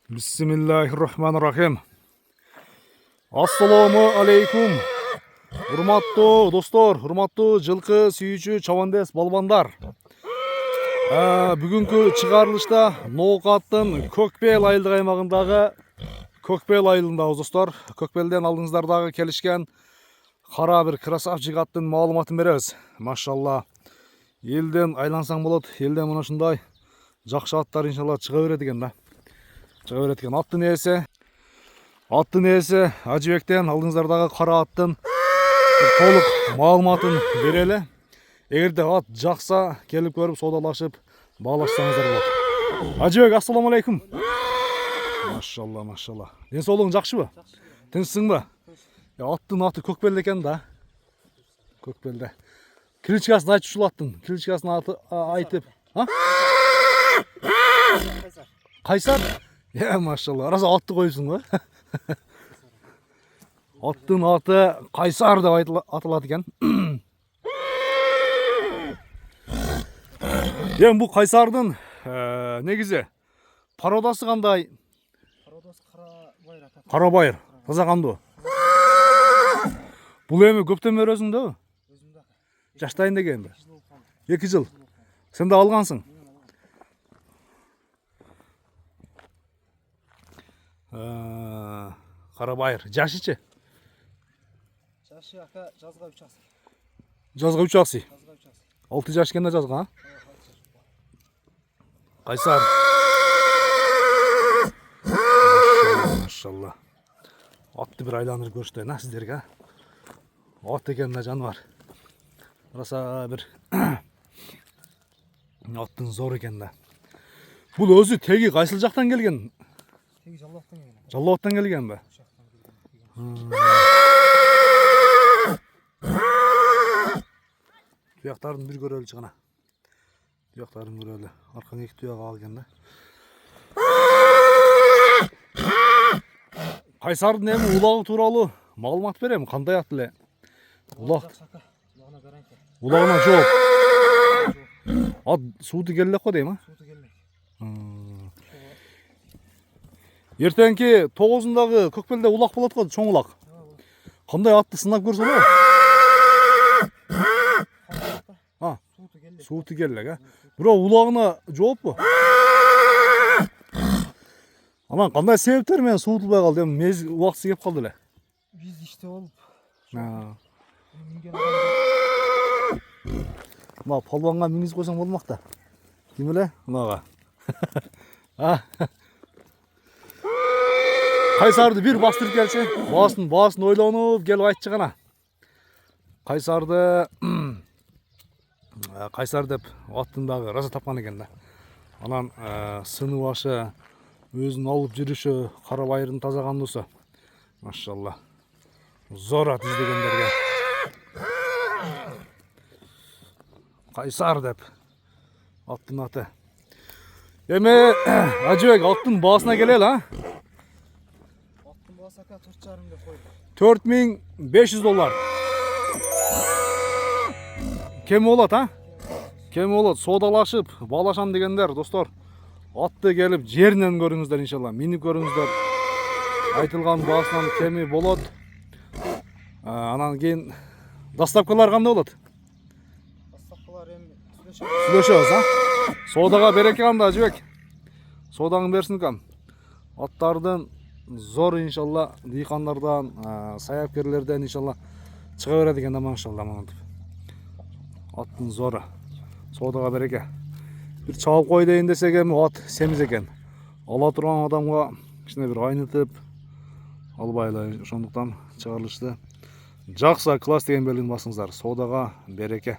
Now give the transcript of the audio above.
Bismillahirrahmanirrahim. Assalamu alaikum. Hurmatlı dostlar, hurmatlı жылқы сүйүүчү чабандес балбандар. Бүгүнкү чыгарылышта Ноокаттын Көкбел айылдык аймагындагы Көкбел айылындабыз достор. Көкбелден алдыңыздардагы келишкен кара бир красавчик аттын маалыматын беребиз. Машалла. Элден айлансаң болот, элден мына ушундай жакшы аттар иншалла чыга берет экен да. Чыга берет экен. Аттын ээси Ажыбектен алдыңыздардагы кара аттын толук маалыматын берели. Эгерде ат жакса, келип көрүп соодалашып баалашсаңыздар болот. Ажыбек, ассаламу алейкум. Машалла, машалла. Ден соолугуң жакшыбы? Тынчсыңбы? Аттын аты Көкбел экен да. Көкбелде. Кличкасын айтып ушул аттын. Кличкасын айтып, Кайсар? Машалла. Араса атты коюпсуң го. Аттын аты Кайсар деп аталат экен. Бул Кайсардын негизи пародасы кандай? Пародасы Кара байыр. Таза кандуу. Бул эми көптөн бери өзүңдөбү? Өзүмдө. Жаштайын дегенби? 2 жыл. Сен да алгансың? Кара байыр. Жашычы? Жашы ака жазга 3 асыр. Жазга 3 асый. 6 жаш экенде жазган, Кайсар. Машалла. Атты бир айландырып көрсөтөйүн сиздерге. Ат экен да жаныбар. Араса бир аттын зор экен да. Бул өзү теги кайсыл жактан келген? Теги Жаллабаттан келген. Жаллабаттан келгенби? Туяктарын бир көрөлү чыгана. Туяктарын көрөлү. Аркан 2 туяк ал экен да. Кайсардын эми улагы тууралуу маалымат берем. Кандай ат эле? Улак. Улагына жооп. Ат сууту келе элек го дейм, Сууту келмек. Эртеңки 9-дагы Көкбелде улак болот го, чоң улак. Кандай атты сынап көрсө болот? Сууту келе элек, Бирок улагына жооппу? Анан кандай себептер менен суутулбай калды? Эми мез убактысы кеп калды эле. Биз иште болуп. Мына полбонга мингиз койсоң болмак да. Ким эле? Мынага. Кайсарды бир бастырып келчи. Баасын ойлонуп келип айтчы гана. Кайсар деп аттындагы раза тапкан экен да. Анан сыны башы, өзүн алып жүрүшү, кара байырдын таза кандуусу. Машалла. Зор ат издегендерге. Кайсар деп аттын аты. Эми Ажыбек, аттын баасына келели, Аттын баасы ака 4,5 деп койду. $4,500. Кем болот, Кем болот? Соодалашып, баалашам дегендер, достор, атты келип жеринен көрүңүздөр иншалла. Минип көрүңүздөр. Айтылган баасынан кеми болот. Анан кийин доставкалар кандай болот? Доставкалар эми Сүйлөшөбүз, Соодага береке кандай, Ажыбек? Соодаңы берсин экен. Аттардын зор иншалла, дыйкандардан, саяпкерлерден иншалла чыга берет экен да, машалла. Аттын зору. Соодага береке. Бир чабып кой дейин десек эми ат семиз экен. Ала турган адамга кичине бир айнытып албайлы. Ошондуктан чыгарылышты жакшы класс деген белгини басыңыздар. Соодага береке.